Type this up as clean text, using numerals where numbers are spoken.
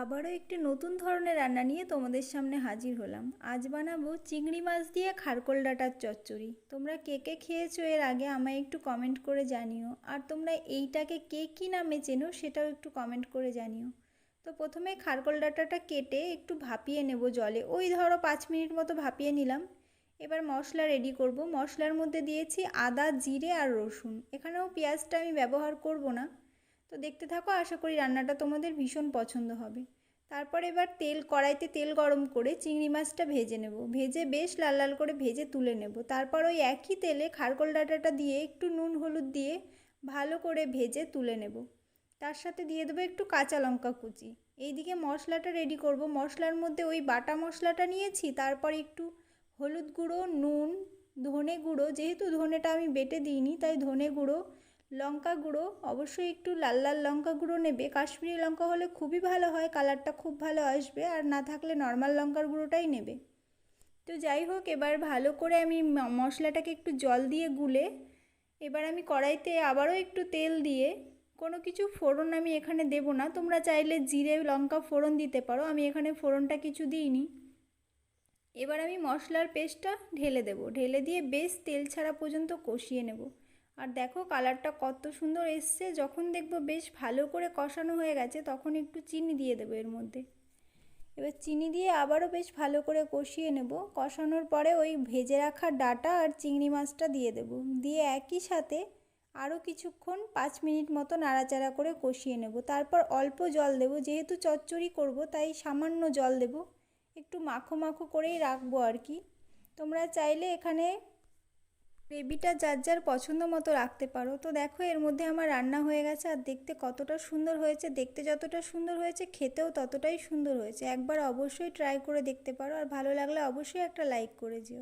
আবারও একটি নতুন ধরনের রান্না নিয়ে তোমাদের সামনে হাজির হলাম। আজ বানাবো চিংড়ি মাছ দিয়ে খারকোল ডাঁটার চচ্চড়ি। তোমরা কে কে খেয়েছো এর আগে আমায় একটু কমেন্ট করে জানিও, আর তোমরা এইটাকে কে কী নামে চেনো সেটাও একটু কমেন্ট করে জানিও। তো প্রথমে খারকোল ডাঁটাটা কেটে একটু ভাপিয়ে নেব জলে, ওই ধরো 5 মিনিট মতো ভাপিয়ে নিলাম। এবার মশলা রেডি করব। মশলার মধ্যে দিয়েছি আদা, জিরে আর রসুন। এখানেও পেঁয়াজটা আমি ব্যবহার করব না। তো দেখতে থাকো, আশা করি রান্নাটা তোমাদের ভীষণ পছন্দ হবে। তারপর এবার কড়াইতে তেল গরম করে চিংড়ি মাছটা ভেজে নেব। ভেজে বেশ লাল লাল করে ভেজে তুলে নেব। তারপর ওই একই তেলে খারকোল ডাঁটাটা দিয়ে একটু নুন হলুদ দিয়ে ভালো করে ভেজে তুলে নেব। তার সাথে দিয়ে দেবো একটু কাঁচা লঙ্কা কুচি। এইদিকে মশলাটা রেডি করব। মশলার মধ্যে ওই বাটা মশলাটা নিয়েছি, তারপর একটু হলুদ গুঁড়ো, নুন, ধনে গুঁড়ো, যেহেতু ধনেটা আমি বেটে দিইনি তাই ধনে গুঁড়ো, লঙ্কা গুঁড়ো, অবশ্যই একটু লাল লাল লঙ্কা গুঁড়ো নেবে। কাশ্মীরি লঙ্কা হলে খুবই ভালো হয়, কালারটা খুব ভালো আসবে, আর না থাকলে নর্মাল লঙ্কার গুঁড়োটাই নেবে। তো যাই হোক, এবার ভালো করে আমি মশলাটাকে একটু জল দিয়ে গুলে এবার আমি কড়াইতে আবারও একটু তেল দিয়ে, কোনো কিছু ফোড়ন আমি এখানে দেব না, তোমরা চাইলে জিরে লঙ্কা ফোড়ন দিতে পারো, আমি এখানে ফোড়নটা কিছু দিইনি। এবার আমি মশলার পেস্টটা ঢেলে দেব। ঢেলে দিয়ে বেশ তেল ছাড়া পর্যন্ত কষিয়ে নেব। আর দেখো কালারটা কত সুন্দর এসছে। যখন দেখবো বেশ ভালো করে কষানো হয়ে গেছে তখন একটু চিনি দিয়ে দেবো এর মধ্যে। এবার চিনি দিয়ে আবারও বেশ ভালো করে কষিয়ে নেব। কষানোর পরে ওই ভেজে রাখা ডাঁটা আর চিংড়ি মাছটা দিয়ে দেব। দিয়ে একই সাথে আরও কিছুক্ষণ 5 মিনিট মতো নাড়াচাড়া করে কষিয়ে নেব। তারপর অল্প জল দেব, যেহেতু চচ্চড়ি করব তাই সামান্য জল দেব। একটু মাখো মাখো করেই রাখবো আর কি। তোমরা চাইলে এখানে গ্রেভিটা যার যার পছন্দ মতো রাখতে পারো। তো দেখো এর মধ্যে আমার রান্না হয়ে গেছে, আর দেখতে কতটা সুন্দর হয়েছে। দেখতে যতটা সুন্দর হয়েছে খেতেও ততটাই সুন্দর হয়েছে। একবার অবশ্যই ট্রাই করে দেখতে পারো, আর ভালো লাগলে অবশ্যই একটা লাইক করে যেও।